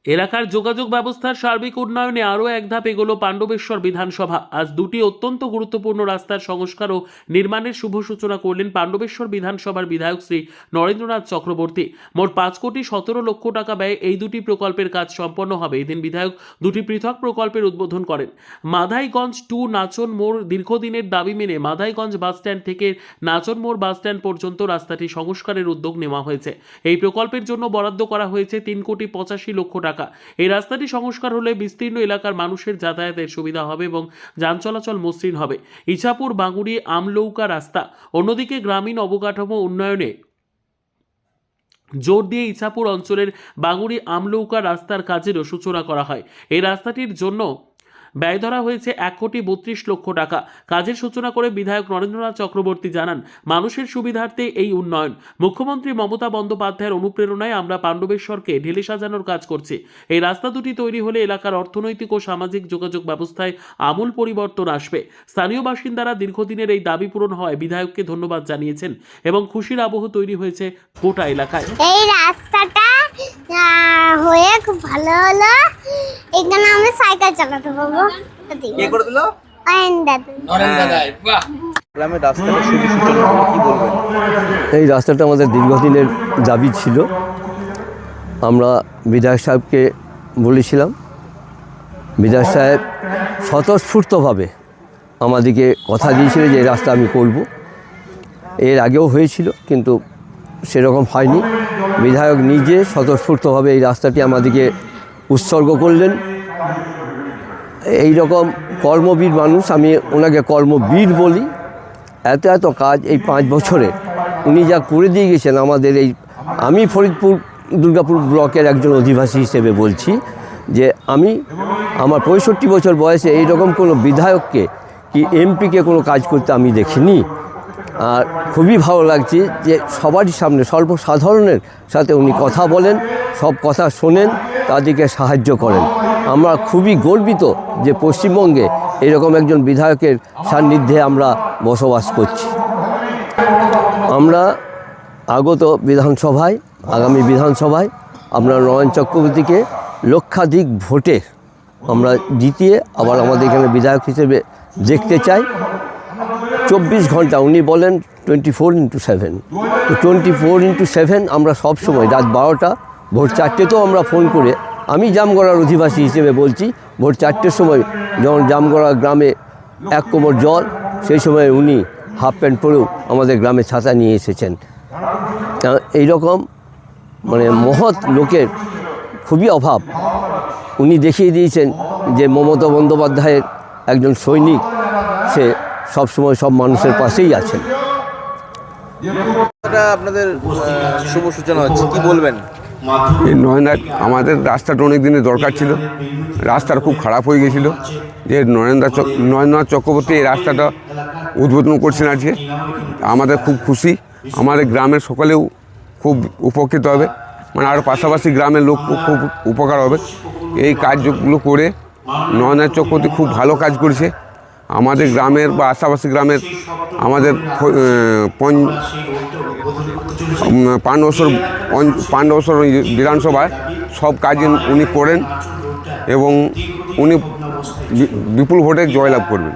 এলাকার যোগাযোগ ব্যবস্থার সার্বিক উন্নয়নে আরও এক ধাপ এগোলো পাণ্ডবেশ্বর বিধানসভা। আজ দুটি অত্যন্ত গুরুত্বপূর্ণ রাস্তার সংস্কার ও নির্মাণের শুভ সূচনা করলেন পাণ্ডবেশ্বর বিধানসভার বিধায়ক শ্রী নরেন্দ্রনাথ চক্রবর্তী। মোট 5,17,00,000 টাকা ব্যয়ে এই দুটি প্রকল্পের কাজ সম্পন্ন হবে। এদিন বিধায়ক দুটি পৃথক প্রকল্পের উদ্বোধন করেন। মাধাইগঞ্জ টু নাচন মোড় দীর্ঘদিনের দাবি মেনে মাধাইগঞ্জ বাসস্ট্যান্ড থেকে নাচন মোড় বাসস্ট্যান্ড পর্যন্ত রাস্তাটি সংস্কারের উদ্যোগ নেওয়া হয়েছে। এই প্রকল্পের জন্য বরাদ্দ করা হয়েছে 3,85,00,000 টাকা। এই রাস্তাটি সংস্কার হলে বিস্তীর্ণ এলাকার মানুষের যাতায়াতের সুবিধা হবে এবং যান চলাচল মসৃণ হবে। ইছাপুর বাঙ্গুড়ি আমলৌকা রাস্তা। অন্যদিকে গ্রামীণ অবকাঠামো উন্নয়নে জোর দিয়ে ইছাপুর অঞ্চলের বাঙ্গুড়ি আমলৌকা রাস্তার কাজেরও সূচনা করা হয়। এই রাস্তাটির জন্য ব্যয় ধরা হয়েছে 1,32,00,000 টাকা। কাজের সূচনা করে বিধায়ক নরেন্দ্রনাথ চক্রবর্তী জানান, মানুষের সুবিধার্থে এই উন্নয়ন। মুখ্যমন্ত্রী মমতা বন্দ্যোপাধ্যায়ের অনুপ্রেরণায় আমরা পাণ্ডবেশ্বরকে ঢেলে সাজানোর কাজ করছি। এই রাস্তা দুটি তৈরি হলে এলাকার অর্থনৈতিক ও সামাজিক যোগাযোগ ব্যবস্থায় আমূল পরিবর্তন আসবে। স্থানীয় বাসিন্দারা দীর্ঘদিনের এই দাবি পূরণ হওয়ায় বিধায়ককে ধন্যবাদ জানিয়েছেন এবং খুশির আবহ তৈরি হয়েছে গোটা এলাকায়। এই রাস্তাটা হয়ে খুব ভালো হলো। এখানে আমি সাইকেল চালাতে পারবো। কে করে দিল? গ্রামের রাস্তাটা শুভ সূচনা হলো, কি বলবেন? এই রাস্তাটা আমাদের দীর্ঘদিনের দাবি ছিল। আমরা বিধায়ক সাহেবকে বলেছিলাম, বিধায়ক সাহেব স্বতঃস্ফূর্তভাবে আমাদেরকে কথা দিয়েছিল যে এই রাস্তা আমি করব। এর আগেও হয়েছিল কিন্তু সেরকম হয়নি। বিধায়ক নিজে স্বতঃস্ফূর্তভাবে এই রাস্তাটি আমাদেরকে উৎসর্গ করলেন। এই রকম কর্মবীর মানুষ, আমি ওনাকে কর্মবীর বলি। এত এত কাজ এই 5 বছরে উনি যা করে দিয়ে গেছেন আমাদের এই, আমি ফরিদপুর দুর্গাপুর ব্লকের একজন অধিবাসী হিসেবে বলছি যে আমি আমার 65 বছর বয়সে এই রকম কোনো বিধায়ককে কি এমপিকে কোনো কাজ করতে আমি দেখিনি। আর খুবই ভালো লাগছে যে সবারই সামনে সর্বসাধারণের সাথে উনি কথা বলেন, সব কথা শোনেন, তাদেরকে সাহায্য করেন। আমরা খুবই গর্বিত যে পশ্চিমবঙ্গে এরকম একজন বিধায়কের সান্নিধ্যে আমরা বসবাস করছি। আমরা আগত বিধানসভায়, আগামী বিধানসভায় আমরা নরেন চক্রবর্তীকে লক্ষাধিক ভোটে আমরা জিতিয়ে আবার আমাদের এখানে বিধায়ক হিসেবে দেখতে চাই। 24 ঘন্টা, উনি বলেন 24x7, তো 24x7 আমরা সব সময় রাত 12টা, ভোর 4টেতেও আমরা ফোন করে, আমি জামগড়ার অধিবাসী হিসেবে বলছি, ভোর 4টের সময় যখন জামগড়া গ্রামে 1 কোমর জল, সেই সময় উনি হাফ প্যান্ট পরেও আমাদের গ্রামে ছাতা নিয়ে এসেছেন। এইরকম মানে মহৎ লোকের খুবই অভাব। উনি দেখিয়ে দিয়েছেন যে মমতা বন্দ্যোপাধ্যায়ের একজন সৈনিক, সে সবসময় সব মানুষের পাশেই আছেন। আপনাদের শুভ সূচনা হচ্ছে, কি বলবেন? এই আমাদের রাস্তাটা অনেক দিনের দরকার ছিল। রাস্তাটা খুব খারাপ হয়ে গেছিলো, যে নরেন্দ্রনাথ চক্রবর্তী এই রাস্তাটা উদ্বোধন করছেন আজকে। আমাদের খুব খুশি, আমাদের গ্রামের সকলেও খুব উপকৃত হবে, মানে আরও পাশাপাশি গ্রামের লোক খুব উপকার হবে। এই কাজগুলো করে নরেন্দ্রনাথ চক্রবর্তী খুব ভালো কাজ করেছে। আমাদের গ্রামের বা আশেপাশি গ্রামের আমাদের পাণ্ডবেশ্বর বিধানসভায় সব কাজ উনি করেন এবং উনি বিপুল ভোটে জয়লাভ করবেন।